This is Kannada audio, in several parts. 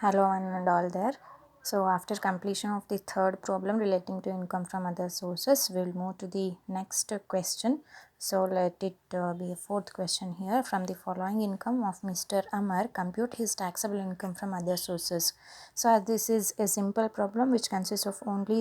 Hello one and all there. So after completion of the third problem relating to income from other sources, we'll move to the next question. So let it be a fourth question here. From the following income of Mr. Amar, compute his taxable income from other sources. So as this is a simple problem which consists of only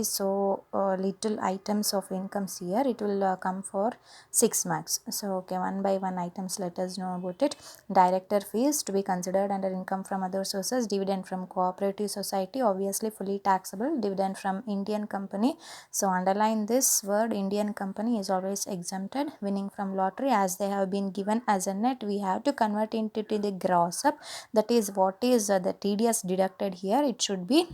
little items of incomes here. It will come for 6 marks. So okay, one by one items, let us know about it. Director fees to be considered under income from other sources. Dividend from cooperative society, obviously fully taxable. Dividend from Indian company, so underline this word, Indian company is always exempted. Winning from lottery, as they have been given as a net, we have to convert into the gross up. That is what is the TDS deducted here. It should be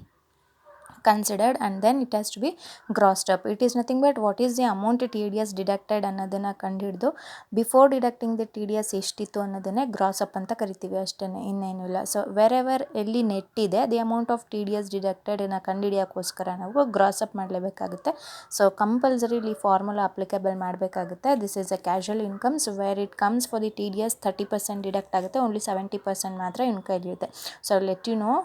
considered and then it has to be grossed up. It is nothing but what is the amount TDS deducted ಅನ್ನೋದನ್ನು ಕಂಡುಹಿಡಿದು ಬಿಫೋರ್ ಡಿಡಕ್ಟಿಂಗ್ ದ TDS ಎಷ್ಟಿತ್ತು ಅನ್ನೋದನ್ನೇ ಗ್ರಾಸ್ ಅಪ್ ಅಂತ ಕರಿತೀವಿ, ಅಷ್ಟೇ, ಇನ್ನೇನು ಇಲ್ಲ. ಸೊ ವೆರೆವರ್ ಎಲ್ಲಿ ನೆಟ್ ಇದೆ the amount of TDS deducted ಕಂಡುಹಿಡಿಯೋಕ್ಕೋಸ್ಕರ ನಾವು ಗ್ರಾಸ್ ಅಪ್ ಮಾಡಲೇಬೇಕಾಗುತ್ತೆ. ಸೊ ಕಂಪಲ್ಸರಿ ಇಲ್ಲಿ ಫಾರ್ಮುಲಾ ಅಪ್ಲಿಕೇಬಲ್ ಮಾಡಬೇಕಾಗುತ್ತೆ. This is a casual incomes where it comes for the TDS 30% deduct ಆಗುತ್ತೆ, ಓನ್ಲಿ 70% ಮಾತ್ರ ಇವ್ನ ಕೈಲಿರುತ್ತೆ. So let you know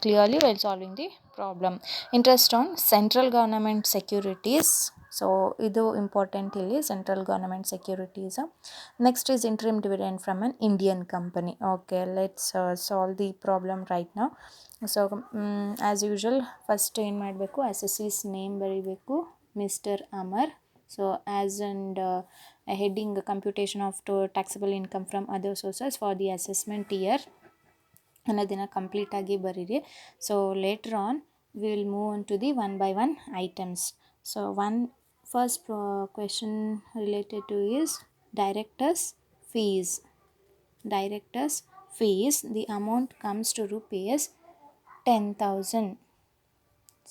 clearly well solving the problem. Interest on central government securities. So idu important illi, central government securities. Next is interim dividend from an Indian company. Okay, let's solve the problem right now. So as usual first ಏನು ಮಾಡಬೇಕು, assessee's name ಬರೀಬೇಕು, Mr. Amar. So as and a heading computation of taxable income from other sources for the assessment year ಅನ್ನೋದನ್ನು ಕಂಪ್ಲೀಟ್ ಆಗಿ ಬರೀರಿ. So later on we will move on to the one by one items. So first question related to is directors fees. Directors fees, the amount comes to rupees 10,000.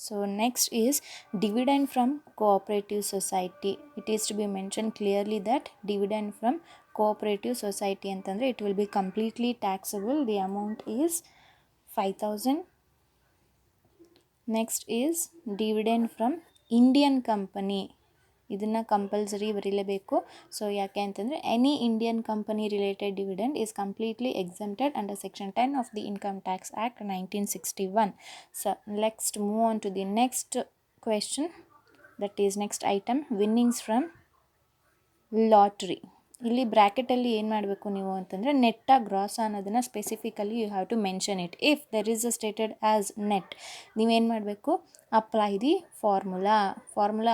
So next is dividend from cooperative society. It is to be mentioned clearly that dividend from cooperative society ಅಂತಂದರೆ it will be completely taxable. The amount is 5,000. Next is dividend from Indian company. ಇದನ್ನು ಕಂಪಲ್ಸರಿ ಬರೀಲೇಬೇಕು. ಸೊ ಯಾಕೆ ಅಂತಂದರೆ any Indian company related dividend is completely exempted under section 10 of the income tax act 1961. So next move on to the next question, that is next item, winnings from lottery. ಇಲ್ಲಿ ಬ್ರ್ಯಾಕೆಟಲ್ಲಿ ಏನು ಮಾಡಬೇಕು ನೀವು ಅಂತಂದರೆ ನೆಟ್ಟಾ ಗ್ರಾಸ್ ಅನ್ನೋದನ್ನು specifically you have to mention it. If there is a stated as net, ನೀವೇನು ಮಾಡಬೇಕು, ಅಪ್ಲೈ ದಿ ಫಾರ್ಮುಲಾ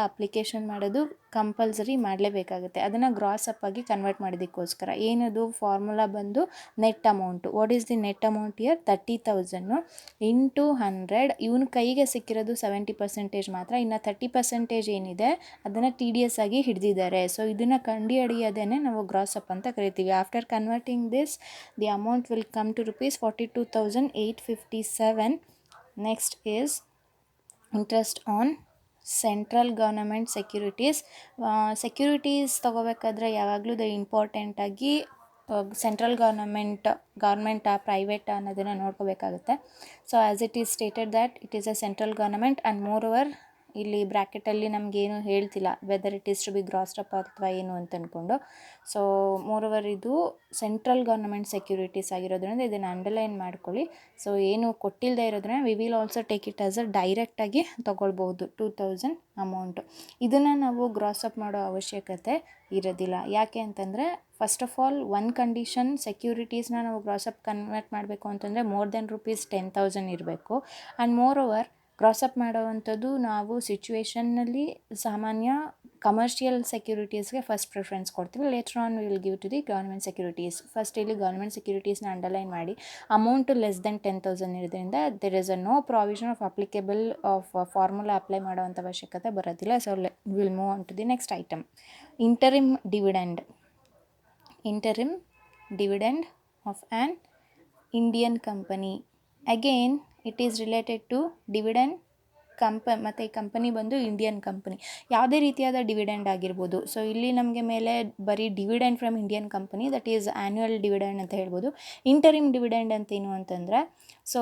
ಅಪ್ಲಿಕೇಶನ್ ಮಾಡೋದು ಕಂಪಲ್ಸರಿ ಮಾಡಲೇಬೇಕಾಗುತ್ತೆ. ಅದನ್ನು ಗ್ರಾಸ್ ಅಪ್ ಆಗಿ ಕನ್ವರ್ಟ್ ಮಾಡೋದಕ್ಕೋಸ್ಕರ ಏನದು ಫಾರ್ಮುಲಾ ಬಂದು net amount. What is the net amount year? 30,000 into 100. ಇವನ ಕೈಗೆ ಸಿಕ್ಕಿರೋದು 70% ಮಾತ್ರ, ಇನ್ನು 30% ಏನಿದೆ ಅದನ್ನು TDS ಆಗಿ ಹಿಡಿದಿದ್ದಾರೆ. ಸೊ ಇದನ್ನು ಕಂಡುಹಿಡಿಯೋದೇನೆ ನಾವು ಗ್ರಾಸ್ ಅಪ್ ಅಂತ ಕರಿತೀವಿ. After converting this the amount will come to rupees 42,857. Next is interest on central government securities. Securities ತೊಗೋಬೇಕಾದ್ರೆ ಯಾವಾಗಲೂ ಇಂಪಾರ್ಟೆಂಟಾಗಿ ಸೆಂಟ್ರಲ್ ಗೌರ್ಮೆಂಟಾ ಪ್ರೈವೇಟಾ ಅನ್ನೋದನ್ನು ನೋಡ್ಕೋಬೇಕಾಗುತ್ತೆ. So as it is stated that it is a central government and moreover ಇಲ್ಲಿ ಬ್ರ್ಯಾಕೆಟಲ್ಲಿ ನಮಗೇನು ಹೇಳ್ತಿಲ್ಲ whether it is to be grossed up ಅಥವಾ ಏನು ಅಂತ ಅಂದ್ಕೊಂಡು. ಸೊ ಮೋರ್ ಓವರ್ ಇದು ಸೆಂಟ್ರಲ್ ಗೌರ್ನಮೆಂಟ್ ಸೆಕ್ಯೂರಿಟೀಸ್ ಆಗಿರೋದ್ರಿಂದ ಇದನ್ನು ಅಂಡರ್ಲೈನ್ ಮಾಡ್ಕೊಳ್ಳಿ. ಸೊ ಏನು ಕೊಟ್ಟಿಲ್ಲದೆ ಇರೋದ್ರಿಂದ we will also take it as a ಡೈರೆಕ್ಟಾಗಿ ತೊಗೊಳ್ಬೋದು 2,000 ಅಮೌಂಟು. ಇದನ್ನು ನಾವು ಗ್ರಾಸ್ ಅಪ್ ಮಾಡೋ ಅವಶ್ಯಕತೆ ಇರೋದಿಲ್ಲ. ಯಾಕೆ ಅಂತಂದರೆ first of all one condition, ಸೆಕ್ಯೂರಿಟೀಸ್ನ ನಾವು ಗ್ರಾಸ್ ಅಪ್ ಕನ್ವರ್ಟ್ ಮಾಡಬೇಕು ಅಂತಂದರೆ ಮೋರ್ ದೆನ್ ₹10,000 ಇರಬೇಕು. And moreover gross up ಮಾಡೋವಂಥದ್ದು ನಾವು ಸಿಚುವೇಷನ್ನಲ್ಲಿ ಸಾಮಾನ್ಯ ಕಮರ್ಷಿಯಲ್ ಸೆಕ್ಯೂರಿಟೀಸ್ಗೆ ಫಸ್ಟ್ ಪ್ರಿಫರೆನ್ಸ್ ಕೊಡ್ತೀವಿ. Later on will give to the government securities. First ಇಲ್ಲಿ ಗೌರ್ಮೆಂಟ್ ಸೆಕ್ಯೂರಿಟೀಸ್ನ ಅಂಡರ್ಲೈನ್ ಮಾಡಿ. ಅಮೌಂಟು ಲೆಸ್ ದೆನ್ 10,000 ಇರೋದ್ರಿಂದ there is a no provision of applicable of formula apply ಮಾಡೋವಂಥ ಅವಶ್ಯಕತೆ ಬರೋದಿಲ್ಲ. So will move on to the next item, interim dividend. Interim dividend of an Indian company. Again it is related to dividend ಮತ್ತು ಈ ಕಂಪನಿ ಬಂದು ಇಂಡಿಯನ್ ಕಂಪನಿ. ಯಾವುದೇ ರೀತಿಯಾದ ಡಿವಿಡೆಂಡ್ ಆಗಿರ್ಬೋದು. ಸೊ ಇಲ್ಲಿ ನಮಗೆ ಮೇಲೆ ಬರೀ dividend from Indian company, that is annual dividend ಅಂತ ಹೇಳ್ಬೋದು. ಇಂಟರಿಮ್ ಡಿವಿಡೆಂಡ್ ಅಂತೇನು ಅಂತಂದರೆ, ಸೊ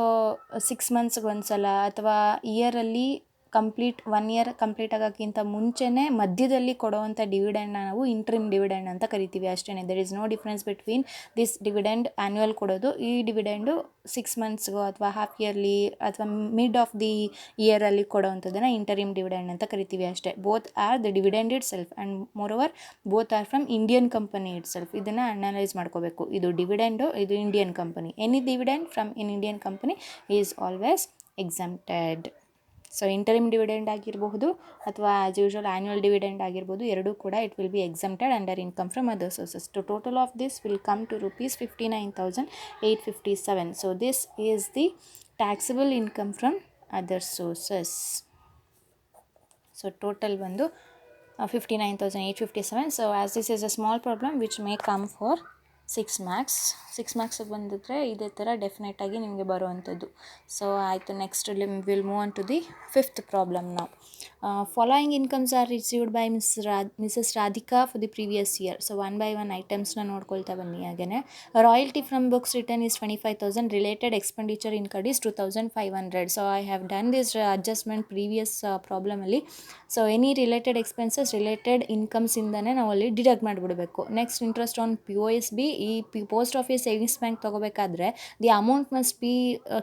6 ಮಂತ್ಸ್ಗೆ ಒಂದು ಸಲ ಅಥವಾ ಇಯರಲ್ಲಿ ಕಂಪ್ಲೀಟ್ 1 ಇಯರ್ ಕಂಪ್ಲೀಟ್ ಆಗೋಕ್ಕಿಂತ ಮುಂಚೆನೇ ಮಧ್ಯದಲ್ಲಿ ಕೊಡುವಂಥ ಡಿವಿಡೆಂಡ್ನ ನಾವು ಇಂಟ್ರಿಮ್ ಡಿವಿಡೆಂಡ್ ಅಂತ ಕರಿತೀವಿ ಅಷ್ಟೇ. There is no difference between this dividend annual ಕೊಡೋದು, ಈ ಡಿವಿಡೆಂಡು 6 ಮಂತ್ಸ್ಗೋ ಅಥವಾ ಹಾಫ್ ಇಯರ್ಲಿ ಅಥವಾ ಮಿಡ್ ಆಫ್ ದಿ ಇಯರಲ್ಲಿ ಕೊಡೋವಂಥದ್ದನ್ನು ಇಂಟರಿಮ್ ಡಿವಿಡೆಂಡ್ ಅಂತ ಕರಿತೀವಿ ಅಷ್ಟೇ. Both are the dividend itself and moreover both are from Indian company itself. ಇದನ್ನು ಅನಲೈಸ್ ಮಾಡ್ಕೋಬೇಕು. ಇದು ಡಿವಿಡೆಂಡು, ಇದು Indian company. Any dividend from in Indian company is always exempted. So interim dividend ಆಗಿರಬಹುದು ಅಥವಾ ಆ್ಯಸ್ ಯೂಶುವಲ್ ಆ್ಯನ್ಯುವಲ್ ಡಿವಿಡೆಂಡ್ ಆಗಿರ್ಬೋದು, ಎರಡೂ ಕೂಡ it will be exempted under income from other sources. Total of this will come to ₹59,857. So this is the taxable income from other sources. So total ಬಂದು 59,857. So as this is a small problem which may come for 6 ಮಾರ್ಕ್ಸಿಗೆ ಬಂದಿದ್ರೆ ಇದೇ ಥರ ಡೆಫಿನೆಟಾಗಿ ನಿಮಗೆ ಬರುವಂಥದ್ದು. ಸೊ ಆಯಿತು, next will move on to the 5th problem ನಾವು. Following incomes are received by Mrs Radhika for the previous year. So one by one ಐಟಮ್ಸ್ನ ನೋಡ್ಕೊಳ್ತಾ ಬನ್ನಿ. ಹಾಗೆಯೇ royalty from books return is 25,000, related expenditure income is 2,500. So I have done this adjustment previous ಪ್ರಾಬ್ಲಮಲ್ಲಿ. So any related expenses related ಇನ್ಕಮ್ಸಿಂದನೇ ನಾವು ಅಲ್ಲಿ ಡಿಡಕ್ಟ್ ಮಾಡಿಬಿಡಬೇಕು. Next interest on POSB. ಈ ಪೋಸ್ಟ್ ಆಫೀಸ್ ಸೇವಿಂಗ್ಸ್ ಬ್ಯಾಂಕ್ ತೊಗೋಬೇಕಾದ್ರೆ the amount must be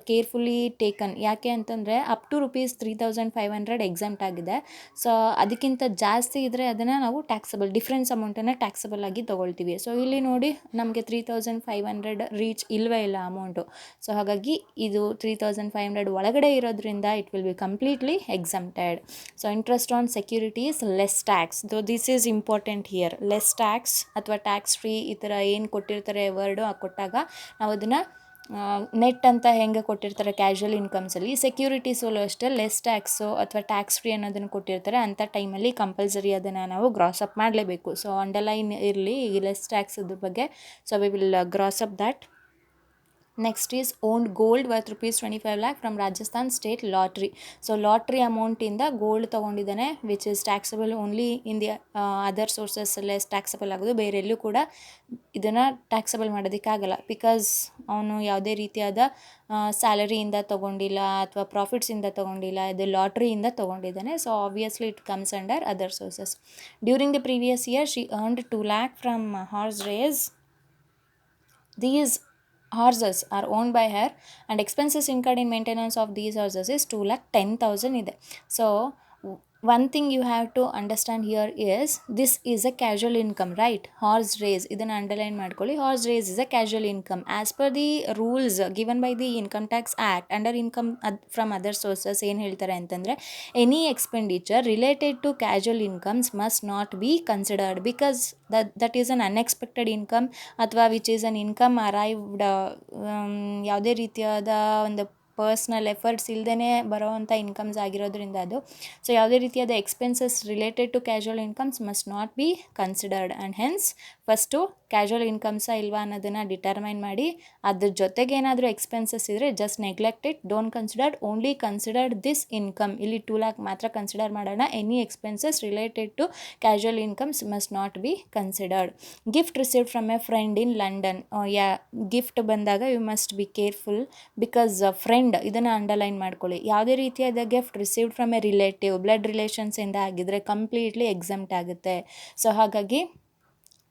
carefully taken. ಯಾಕೆ ಅಂತಂದರೆ ಅಪ್ ಟು ₹3,500 ಎಕ್ಸಮ್ಟ್ ಆಗಿದೆ. ಸೊ ಅದಕ್ಕಿಂತ ಜಾಸ್ತಿ ಇದ್ದರೆ ಅದನ್ನು ನಾವು ಟ್ಯಾಕ್ಸಬಲ್, ಡಿಫ್ರೆನ್ಸ್ ಅಮೌಂಟನ್ನು ಟ್ಯಾಕ್ಸಬಲ್ ಆಗಿ ತೊಗೊಳ್ತೀವಿ. ಸೊ ಇಲ್ಲಿ ನೋಡಿ ನಮಗೆ 3,500 ರೀಚ್ ಇಲ್ಲವೇ ಇಲ್ಲ ಅಮೌಂಟು. ಸೊ ಹಾಗಾಗಿ ಇದು 3,500 ಒಳಗಡೆ ಇರೋದ್ರಿಂದ it will be completely exempted. So interest on securities less tax. This is important here. Less tax ಅಥವಾ ಟ್ಯಾಕ್ಸ್ ಫ್ರೀ ಈ ಥರ ಏನು ಕೊಟ್ಟಿರ್ತಾರೆ ವರ್ಡು ಕೊಟ್ಟಾಗ ನಾವು ಅದನ್ನು ನೆಟ್ ಅಂತ ಹೆಂಗೆ ಕೊಟ್ಟಿರ್ತಾರೆ ಕ್ಯಾಶುವಲ್ ಇನ್ಕಮ್ಸಲ್ಲಿ, ಸೆಕ್ಯೂರಿಟೀಸಲ್ಲೂ ಅಷ್ಟೇ ಲೆಸ್ ಟ್ಯಾಕ್ಸು ಅಥವಾ ಟ್ಯಾಕ್ಸ್ ಫ್ರೀ ಅನ್ನೋದನ್ನು ಕೊಟ್ಟಿರ್ತಾರೆ. ಅಂಥ ಟೈಮಲ್ಲಿ ಕಂಪಲ್ಸರಿ ಅದನ್ನು ನಾವು ಗ್ರಾಸ್ ಅಪ್ ಮಾಡಲೇಬೇಕು. ಸೊ ಅಂಡರ್ಲೈನ್ ಇರಲಿ ಈ ಲೆಸ್ ಟ್ಯಾಕ್ಸ್ ಅದ್ರ ಬಗ್ಗೆ. So we will gross up that. Next is owned gold worth ₹25 lakh from Rajasthan state lottery. So lottery ಅಮೌಂಟಿಂದ ಗೋಲ್ಡ್ ತೊಗೊಂಡಿದ್ದಾನೆ which is taxable only in the other sources. Less taxable ಆಗೋದು, ಬೇರೆ ಎಲ್ಲೂ ಕೂಡ ಇದನ್ನು ಟ್ಯಾಕ್ಸಬಲ್ ಮಾಡೋದಕ್ಕಾಗಲ್ಲ. ಬಿಕಾಸ್ ಅವನು ಯಾವುದೇ ರೀತಿಯಾದ ಸ್ಯಾಲರಿಯಿಂದ ತೊಗೊಂಡಿಲ್ಲ ಅಥವಾ ಪ್ರಾಫಿಟ್ಸಿಂದ ತೊಗೊಂಡಿಲ್ಲ, ಇದು ಲಾಟ್ರಿಯಿಂದ ತೊಗೊಂಡಿದ್ದಾನೆ. So obviously it comes under other sources. During the previous year she earned 2 lakh from horse race. These horses are owned by her and expenses incurred in maintenance of these horses is 2,10,000 ಇದೆ. So one thing you have to understand here is this is a casual income, right? Horse race ಇದನ್ನು ಅಂಡರ್ಲೈನ್ ಮಾಡ್ಕೊಳ್ಳಿ. Horse race is a casual income as per the rules given by the Income Tax Act. Under income from other sources ಏನು ಹೇಳ್ತಾರೆ ಅಂತಂದರೆ any expenditure related to casual incomes must not be considered because that is an unexpected income ಅಥವಾ which is an income arrived, ಯಾವುದೇ ರೀತಿಯಾದ ಒಂದು ಪರ್ಸ್ನಲ್ ಎಫರ್ಟ್ಸ್ ಇಲ್ಲದೇ ಬರೋವಂಥ ಇನ್ಕಮ್ಸ್ ಆಗಿರೋದ್ರಿಂದ ಅದು. ಸೊ ಯಾವುದೇ ರೀತಿಯಾದ expenses related to casual incomes must not be considered and hence first casual ಇನ್ಕಮ್ಸಾ ಇಲ್ವಾ ಅನ್ನೋದನ್ನು ಡಿಟರ್ಮೈನ್ ಮಾಡಿ ಅದ್ರ ಜೊತೆಗೆ ಏನಾದರೂ ಎಕ್ಸ್ಪೆನ್ಸಸ್ ಇದ್ದರೆ just neglect it, don't considered, only considered this income. ಇಲ್ಲಿ 2 lakh ಮಾತ್ರ ಕನ್ಸಿಡರ್ ಮಾಡೋಣ. Any expenses related to casual incomes must not be considered. Gift received from a friend in London. Gift ಬಂದಾಗ you must be careful because friend ಇದನ್ನು ಅಂಡರ್ಲೈನ್ ಮಾಡ್ಕೊಳ್ಳಿ. ಯಾವುದೇ ರೀತಿಯಾದ gift received from a relative, blood ರಿಲೇಷನ್ಸಿಂದ ಆಗಿದ್ದರೆ ಕಂಪ್ಲೀಟ್ಲಿ ಎಕ್ಸಮ್ಟ್ ಆಗುತ್ತೆ. ಸೊ ಹಾಗಾಗಿ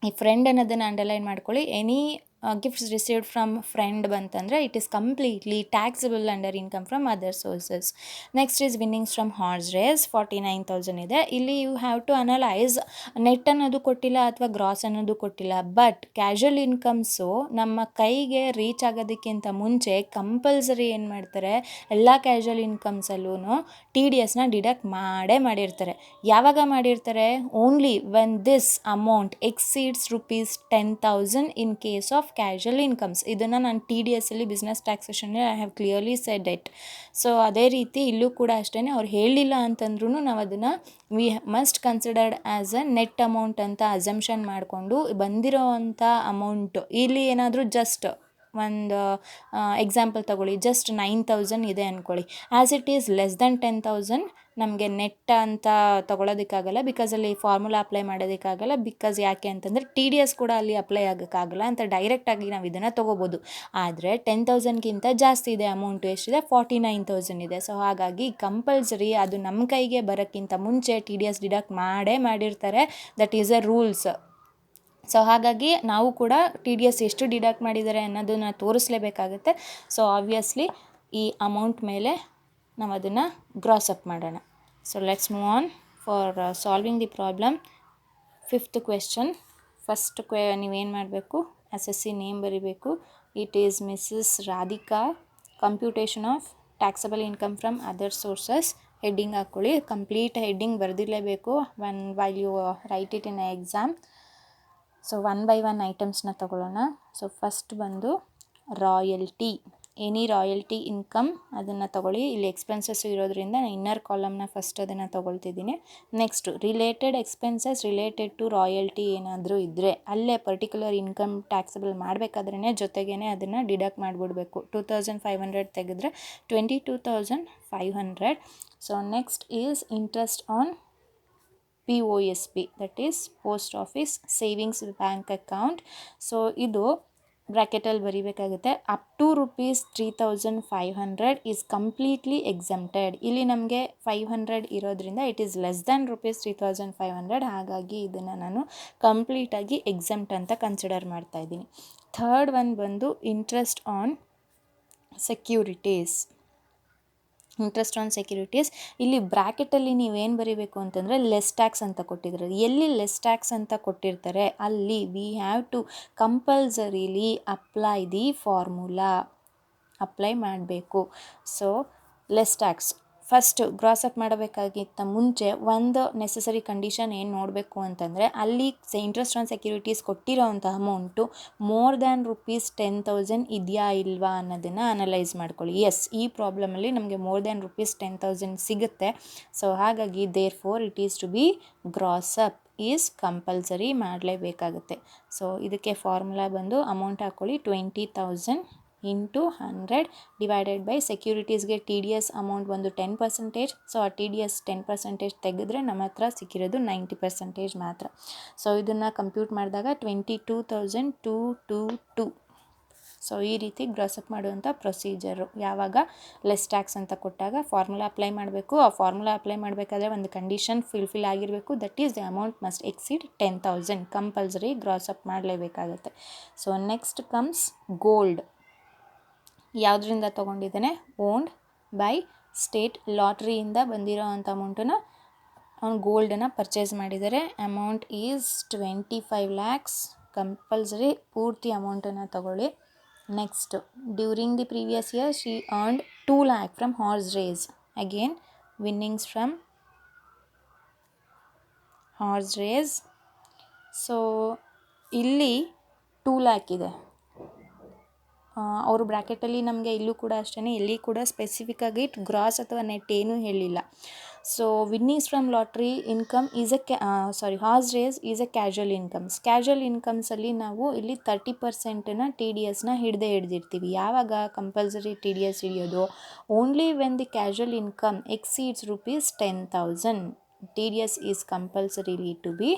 ಈ ಫ್ರೆಂಡ್ ಅನ್ನೋದನ್ನು ಅಂಡರ್ಲೈನ್ ಮಾಡ್ಕೊಳ್ಳಿ. Any gifts received from friend ಬಂತಂದರೆ it is completely taxable under income from other sources. Next is winnings from horse race 49,000 ಇದೆ. ಇಲ್ಲಿ you have to analyse net ಅನ್ನೋದು ಕೊಟ್ಟಿಲ್ಲ ಅಥವಾ ಗ್ರಾಸ್ ಅನ್ನೋದು ಕೊಟ್ಟಿಲ್ಲ. ಬಟ್ ಕ್ಯಾಶುವಲ್ ಇನ್ಕಮ್ಸು ನಮ್ಮ ಕೈಗೆ ರೀಚ್ ಆಗೋದಕ್ಕಿಂತ ಮುಂಚೆ ಕಂಪಲ್ಸರಿ ಏನು ಮಾಡ್ತಾರೆ, ಎಲ್ಲ ಕ್ಯಾಶುವಲ್ ಇನ್ಕಮ್ಸಲ್ಲೂ TDSನ ಡಿಡಕ್ಟ್ ಮಾಡಿರ್ತಾರೆ. ಯಾವಾಗ ಮಾಡಿರ್ತಾರೆ? Only when this amount exceeds ₹10,000 in case of casual incomes. ಇದನ್ನು ನಾನು TDSಲ್ಲಿ business taxation I have clearly said it. So ಅದೇ ರೀತಿ ಇಲ್ಲೂ ಕೂಡ ಅಷ್ಟೇ, ಅವ್ರು ಹೇಳಿಲ್ಲ ಅಂತಂದ್ರೂ ನಾವು ಅದನ್ನು we must considered as a net amount ಅಂತ ಅಸಂಪ್ಷನ್ ಮಾಡಿಕೊಂಡು ಬಂದಿರೋ ಅಂಥ ಅಮೌಂಟು. ಇಲ್ಲಿ ಏನಾದರೂ ಜಸ್ಟ್ ಒಂದು ಎಕ್ಸಾಂಪಲ್ ತಗೊಳ್ಳಿ, ಜಸ್ಟ್ 9,000 ಇದೆ ಅಂದ್ಕೊಳ್ಳಿ. As it is less than 10,000 ನಮಗೆ ನೆಟ್ ಅಂತ ತೊಗೊಳೋದಕ್ಕಾಗಲ್ಲ, ಬಿಕಾಸ್ ಅಲ್ಲಿ ಫಾರ್ಮುಲಾ ಅಪ್ಲೈ ಮಾಡೋದಕ್ಕಾಗಲ್ಲ. ಬಿಕಾಸ್ ಯಾಕೆ ಅಂತಂದರೆ TDS ಕೂಡ ಅಲ್ಲಿ ಅಪ್ಲೈ ಆಗೋಕ್ಕಾಗಲ್ಲ ಅಂತ ಡೈರೆಕ್ಟಾಗಿ ನಾವು ಇದನ್ನು ತೊಗೋಬೋದು. ಆದರೆ 10,000ಗಿಂತ ಜಾಸ್ತಿ ಇದೆ ಅಮೌಂಟು. ಎಷ್ಟಿದೆ? 49,000 ಇದೆ. ಸೊ ಹಾಗಾಗಿ ಕಂಪಲ್ಸರಿ ಅದು ನಮ್ಮ ಕೈಗೆ ಬರೋಕ್ಕಿಂತ ಮುಂಚೆ TDS ಡಿಡಕ್ಟ್ ಮಾಡಿರ್ತಾರೆ. That is a rules. So ಹಾಗಾಗಿ ನಾವು ಕೂಡ TDS ಎಷ್ಟು ಡಿಡಕ್ಟ್ ಮಾಡಿದ್ದಾರೆ ಅನ್ನೋದನ್ನು ತೋರಿಸ್ಲೇಬೇಕಾಗುತ್ತೆ. ಸೊ ಆಬ್ವಿಯಸ್ಲಿ ಈ ಅಮೌಂಟ್ ಮೇಲೆ ನಾವು ಅದನ್ನು ಗ್ರಾಸ್ ಅಪ್ ಮಾಡೋಣ. So let's move on for solving the problem. 5th question. First ನೀವೇನು ಮಾಡಬೇಕು? SSC ನೇಮ್ ಬರೀಬೇಕು. It is Mrs Radhika. Computation of taxable income from other sources. Heading ಹಾಕ್ಕೊಳ್ಳಿ. ಕಂಪ್ಲೀಟ್ ಹೆಡ್ಡಿಂಗ್ ಬರೆದಿರಲೇಬೇಕು while you write it in exam. So 1 by 1 ಐಟಮ್ಸ್ನ ತಗೊಳ್ಳೋಣ. ಸೊ ಫಸ್ಟ್ ಬಂದು ರಾಯಲ್ಟಿ. ಎನಿ ರಾಯಲ್ಟಿ ಇನ್ಕಮ್ ಅದನ್ನು ತಗೊಳ್ಳಿ. ಇಲ್ಲಿ ಎಕ್ಸ್ಪೆನ್ಸಸ್ ಇರೋದ್ರಿಂದ ಇನ್ನರ್ ಕಾಲಮ್ನ ಫಸ್ಟ್ ಅದನ್ನು ತೊಗೊಳ್ತಿದ್ದೀನಿ. Next related expenses related to royalty ಏನಾದರೂ ಇದ್ದರೆ ಅಲ್ಲೇ ಪರ್ಟಿಕ್ಯುಲರ್ ಇನ್ಕಮ್ ಟ್ಯಾಕ್ಸಬಲ್ ಮಾಡಬೇಕಾದ್ರೇ ಜೊತೆಗೇ ಅದನ್ನು ಡಿಡಕ್ಟ್ ಮಾಡಿಬಿಡ್ಬೇಕು. 2,500 ತೆಗೆದ್ರೆ 22,500. So next is interest on POSB, that is post office savings bank account. So ಇದು ಬ್ರ್ಯಾಕೆಟಲ್ಲಿ ಬರೀಬೇಕಾಗುತ್ತೆ. Up to ₹3,500 is completely exempted. ಇಲ್ಲಿ ನಮಗೆ 500 ಇರೋದ್ರಿಂದ ಇಟ್ ಈಸ್ ಲೆಸ್ ದ್ಯಾನ್ ₹3,500. ಹಾಗಾಗಿ ಇದನ್ನು ನಾನು ಕಂಪ್ಲೀಟಾಗಿ ಎಕ್ಸಮ್ಟ್ ಅಂತ ಕನ್ಸಿಡರ್ ಮಾಡ್ತಾ ಇದ್ದೀನಿ. ಥರ್ಡ್ ಒನ್ ಬಂದು interest on securities. Interest on securities. ಇಲ್ಲಿ ಬ್ರ್ಯಾಕೆಟಲ್ಲಿ ನೀವೇನು ಬರೀಬೇಕು ಅಂತಂದರೆ ಲೆಸ್ ಟ್ಯಾಕ್ಸ್ ಅಂತ ಕೊಟ್ಟಿದ್ದಾರೆ. ಎಲ್ಲಿ ಲೆಸ್ ಟ್ಯಾಕ್ಸ್ ಅಂತ ಕೊಟ್ಟಿರ್ತಾರೆ ಅಲ್ಲಿ we have to compulsorily apply the formula. Apply ಮಾಡಬೇಕು. So less tax first gross up ಮಾಡಬೇಕಾಗಿತ್ತ ಮುಂಚೆ ಒಂದು ನೆಸಸರಿ ಕಂಡೀಷನ್ ಏನು ನೋಡಬೇಕು ಅಂತಂದರೆ ಅಲ್ಲಿ ಇಂಟ್ರೆಸ್ಟ್ ಆನ್ ಸೆಕ್ಯೂರಿಟೀಸ್ ಕೊಟ್ಟಿರೋ ಅಂಥ ಅಮೌಂಟು ಮೋರ್ ದ್ಯಾನ್ ₹10,000 ಇದೆಯಾ ಇಲ್ವಾ ಅನ್ನೋದನ್ನು ಅನಲೈಸ್ ಮಾಡ್ಕೊಳ್ಳಿ. ಎಸ್, ಈ ಪ್ರಾಬ್ಲಮಲ್ಲಿ ನಮಗೆ ಮೋರ್ ದ್ಯಾನ್ ₹10,000 ಸಿಗುತ್ತೆ. ಸೊ ಹಾಗಾಗಿ therefore it is to be gross up is compulsory ಮಾಡಲೇಬೇಕಾಗುತ್ತೆ. ಸೊ ಇದಕ್ಕೆ ಫಾರ್ಮುಲಾ ಬಂದು ಅಮೌಂಟ್ ಹಾಕ್ಕೊಳ್ಳಿ. 20,000 ಇಂಟು 100 ಡಿವೈಡೆಡ್ ಬೈ ಸೆಕ್ಯೂರಿಟೀಸ್ಗೆ TDS ಅಮೌಂಟ್ ಬಂದು 10%. ಸೊ ಆ TDS 10% ತೆಗೆದ್ರೆ ನಮ್ಮ ಹತ್ರ ಸಿಕ್ಕಿರೋದು 90% ಮಾತ್ರ. ಸೊ ಇದನ್ನು ಕಂಪ್ಯೂಟ್ ಮಾಡಿದಾಗ 22,222. ಸೊ ಈ ರೀತಿ ಗ್ರಾಸಪ್ ಮಾಡುವಂಥ ಪ್ರೊಸೀಜರು. ಯಾವಾಗ ಲೆಸ್ ಟ್ಯಾಕ್ಸ್ ಅಂತ ಕೊಟ್ಟಾಗ ಫಾರ್ಮುಲಾ ಅಪ್ಲೈ ಮಾಡಬೇಕು. ಆ ಫಾರ್ಮುಲಾ ಅಪ್ಲೈ ಮಾಡಬೇಕಾದ್ರೆ ಒಂದು ಕಂಡೀಷನ್ ಫಿಲ್ ಆಗಿರಬೇಕು. That is the amount must exceed 10,000. Compulsory gross up ಮಾಡಲೇಬೇಕಾಗುತ್ತೆ. So next comes gold. ಯಾವುದರಿಂದ ತೊಗೊಂಡಿದ್ದಾನೆ? ಓನ್ಡ್ ಬೈ ಸ್ಟೇಟ್ ಲಾಟ್ರಿಯಿಂದ ಬಂದಿರೋ ಅಂಥ ಅಮೌಂಟನ್ನು ಅವ್ನು ಗೋಲ್ಡನ್ನು ಪರ್ಚೇಸ್ ಮಾಡಿದ್ದಾರೆ. Amount is 25 lakhs. ಕಂಪಲ್ಸರಿ ಪೂರ್ತಿ ಅಮೌಂಟನ್ನು ತಗೊಳ್ಳಿ. Next, during the previous year she earned 2 lakh from horse race. Again winnings from horse race. So ಇಲ್ಲಿ 2 lakh ಇದೆ. ಅವರು ಬ್ರ್ಯಾಕೆಟಲ್ಲಿ ನಮಗೆ ಇಲ್ಲೂ ಕೂಡ ಅಷ್ಟೇ, ಎಲ್ಲಿ ಕೂಡ ಸ್ಪೆಸಿಫಿಕ್ಕಾಗಿ ಗ್ರಾಸ್ ಅಥವಾ ನೆಟ್ ಏನೂ ಹೇಳಿಲ್ಲ. So winnings from lottery income is horse race is a casual incomes. Casual ಇನ್ಕಮ್ಸಲ್ಲಿ ನಾವು ಇಲ್ಲಿ 30%ನ TDSನ ಹಿಡಿದಿರ್ತೀವಿ. ಯಾವಾಗ ಕಂಪಲ್ಸರಿ TDS ಹಿಡಿಯೋದು? Only when the casual income exceeds ₹10,000 TDS is compulsorily to be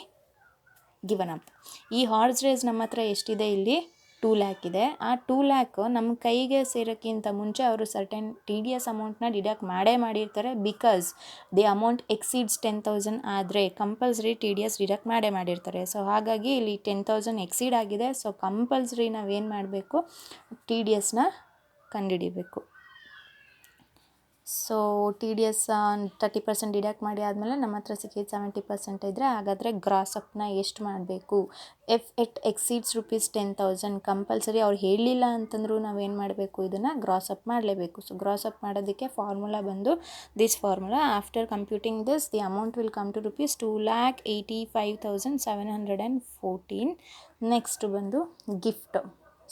given up. ಈ ಹಾರ್ಸ್ ರೇಸ್ ನಮ್ಮ ಹತ್ರ ಎಷ್ಟಿದೆ? ಇಲ್ಲಿ 2 lakh ಇದೆ. ಆ 2 lakh ನಮ್ಮ ಕೈಗೆ ಸೇರೋಕ್ಕಿಂತ ಮುಂಚೆ ಅವರು ಸರ್ಟೆನ್ TDS ಅಮೌಂಟ್ನ ಡಿಡಕ್ಟ್ ಮಾಡಿರ್ತಾರೆ. ಬಿಕಾಸ್ ದಿ ಅಮೌಂಟ್ ಎಕ್ಸೀಡ್ಸ್ 10,000 ಆದರೆ ಕಂಪಲ್ಸರಿ TDS ಡಿಡಕ್ಟ್ ಮಾಡಿರ್ತಾರೆ. ಸೊ ಹಾಗಾಗಿ ಇಲ್ಲಿ 10,000 ಎಕ್ಸೀಡ್ ಆಗಿದೆ. ಸೊ ಕಂಪಲ್ಸರಿ ನಾವೇನು ಮಾಡಬೇಕು? TDSನ ಕಂಡುಹಿಡಿಬೇಕು. ಸೊ TDS 30% ಡಿಡಕ್ಟ್ ಮಾಡಿ ಆದಮೇಲೆ ನಮ್ಮ ಹತ್ರ ಸಿಕ್ಕಿದ್ದು 70% ಇದ್ದರೆ ಹಾಗಾದರೆ ಗ್ರಾಸಪ್ನ ಎಷ್ಟು ಮಾಡಬೇಕು? ಇಫ್ ಇಟ್ ಎಕ್ಸೀಡ್ಸ್ ₹10,000 ಕಂಪಲ್ಸರಿ ಅವ್ರು ಹೇಳಲಿಲ್ಲ ಅಂತಂದರೂ ನಾವೇನು ಮಾಡಬೇಕು? ಇದನ್ನು ಗ್ರಾಸಪ್ ಮಾಡಲೇಬೇಕು. ಸೊ ಗ್ರಾಸಪ್ ಮಾಡೋದಕ್ಕೆ ಫಾರ್ಮುಲಾ ಬಂದು this formula. After computing this the amount will come to ₹2,85,714. Next ಬಂದು ಗಿಫ್ಟ್.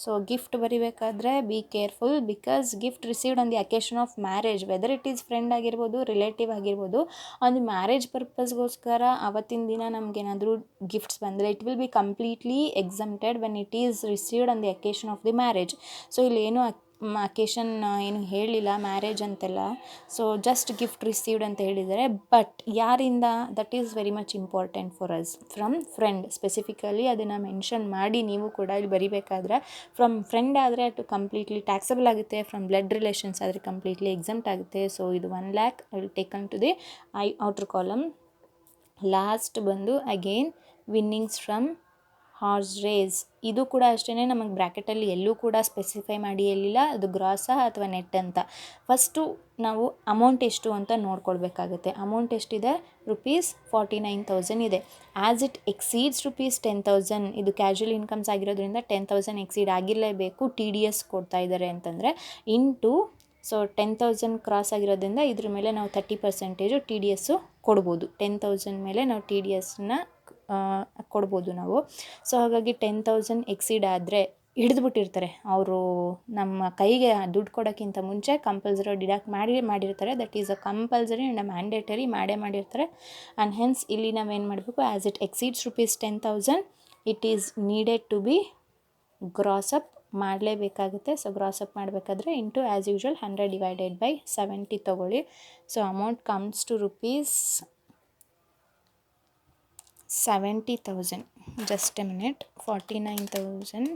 ಸೊ ಗಿಫ್ಟ್ ಬರೀಬೇಕಾದ್ರೆ be careful, because gift received on the occasion of marriage, whether it is friend ಆಗಿರ್ಬೋದು, ರಿಲೇಟಿವ್ ಆಗಿರ್ಬೋದು, ಆನ್ ದಿ ಮ್ಯಾರೇಜ್ ಪರ್ಪಸ್ಗೋಸ್ಕರ ಅವತ್ತಿನ ದಿನ ನಮಗೇನಾದರೂ ಗಿಫ್ಟ್ಸ್ ಬಂದರೆ it will be completely exempted when it is received on the occasion of the marriage. So ಇಲ್ಲೇನು ಅಕೇಶನ್ ಏನು ಹೇಳಿಲ್ಲ ಮ್ಯಾರೇಜ್ ಅಂತೆಲ್ಲ, ಸೊ ಜಸ್ಟ್ ಗಿಫ್ಟ್ ರಿಸೀವ್ಡ್ ಅಂತ ಹೇಳಿದ್ದಾರೆ. ಬಟ್ ಯಾರಿಂದ, that is very much important for us. From friend, specifically ಅದನ್ನು ಮೆನ್ಷನ್ ಮಾಡಿ ನೀವು ಕೂಡ ಇಲ್ಲಿ ಬರಿಬೇಕಾದ್ರೆ. ಫ್ರಮ್ ಫ್ರೆಂಡ್ ಆದರೆ ಅದು ಕಂಪ್ಲೀಟ್ಲಿ ಟ್ಯಾಕ್ಸಬಲ್ ಆಗುತ್ತೆ, ಫ್ರಮ್ ಬ್ಲಡ್ ರಿಲೇಷನ್ಸ್ ಆದರೆ ಕಂಪ್ಲೀಟ್ಲಿ ಎಕ್ಸಮ್ಟ್ ಆಗುತ್ತೆ. ಸೊ ಇದು 1 lakh will taken to the outer column. Last ಬಂದು again winnings from horse race. ಇದು ಕೂಡ ಅಷ್ಟೇ, ನಮಗೆ ಬ್ರ್ಯಾಕೆಟಲ್ಲಿ ಎಲ್ಲೂ ಕೂಡ ಸ್ಪೆಸಿಫೈ ಮಾಡಿ ಹೇಳಿಲ್ಲ ಅದು ಗ್ರಾಸಾ ಅಥವಾ ನೆಟ್ ಅಂತ. ಫಸ್ಟು ನಾವು ಅಮೌಂಟ್ ಎಷ್ಟು ಅಂತ ನೋಡ್ಕೊಳ್ಬೇಕಾಗುತ್ತೆ. ಅಮೌಂಟ್ ಎಷ್ಟಿದೆ? ₹49,000 ಇದೆ. ಆ್ಯಸ್ ಇಟ್ ಎಕ್ಸೀಡ್ಸ್ ₹10,000, ಇದು ಕ್ಯಾಶುವಲ್ ಇನ್ಕಮ್ಸ್ ಆಗಿರೋದ್ರಿಂದ 10,000 ಎಕ್ಸೀಡ್ ಆಗಿರಲೇಬೇಕು. TDS ಕೊಡ್ತಾ ಇದ್ದಾರೆ ಅಂತಂದರೆ ಇಂಟು, ಸೊ 10,000 ಕ್ರಾಸ್ ಆಗಿರೋದ್ರಿಂದ ಇದ್ರ ಮೇಲೆ ನಾವು 30% TDS ಕೊಡ್ಬೋದು. 10,000 ಮೇಲೆ ನಾವು TDSನ ಕೊಡ್ಬೋದು ನಾವು. ಸೊ ಹಾಗಾಗಿ 10,000 ಎಕ್ಸೀಡ್ ಆದರೆ ಹಿಡಿದ್ಬಿಟ್ಟಿರ್ತಾರೆ ಅವರು, ನಮ್ಮ ಕೈಗೆ ದುಡ್ಡು ಕೊಡೋಕ್ಕಿಂತ ಮುಂಚೆ ಕಂಪಲ್ಸರಿ ಡಿಡಕ್ಟ್ ಮಾಡಿರ್ತಾರೆ. That is a compulsory and mandatory ಮಾಡಿರ್ತಾರೆ. ಆ್ಯಂಡ್ ಹೆನ್ಸ್ ಇಲ್ಲಿ ನಾವೇನು ಮಾಡಬೇಕು, as it exceeds ₹10,000 it is needed to be gross up ಮಾಡಲೇಬೇಕಾಗುತ್ತೆ. ಸೊ ಗ್ರಾಸ್ ಅಪ್ ಮಾಡಬೇಕಾದ್ರೆ into as usual 100 divided by 70 ತೊಗೊಳ್ಳಿ. So amount comes to ₹70,000. Just a minute, 49,000,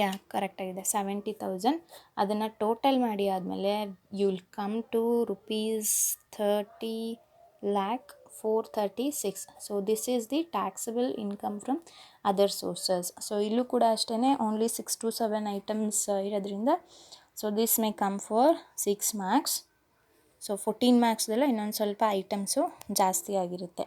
yeah correct ಆಗಿದೆ, 70,000. ಅದನ್ನು ಟೋಟಲ್ ಮಾಡಿ ಆದಮೇಲೆ you will come to ₹30,436,000. So this is the taxable income from other sources. So ಇಲ್ಲೂ ಕೂಡ ಅಷ್ಟೇ ಓನ್ಲಿ 6 to 7 ಐಟಮ್ಸ್ ಇರೋದ್ರಿಂದ, so this may come for 6 marks. So 14 marksದೆಲ್ಲ ಇನ್ನೊಂದು ಸ್ವಲ್ಪ ಐಟಮ್ಸು ಜಾಸ್ತಿ ಆಗಿರುತ್ತೆ.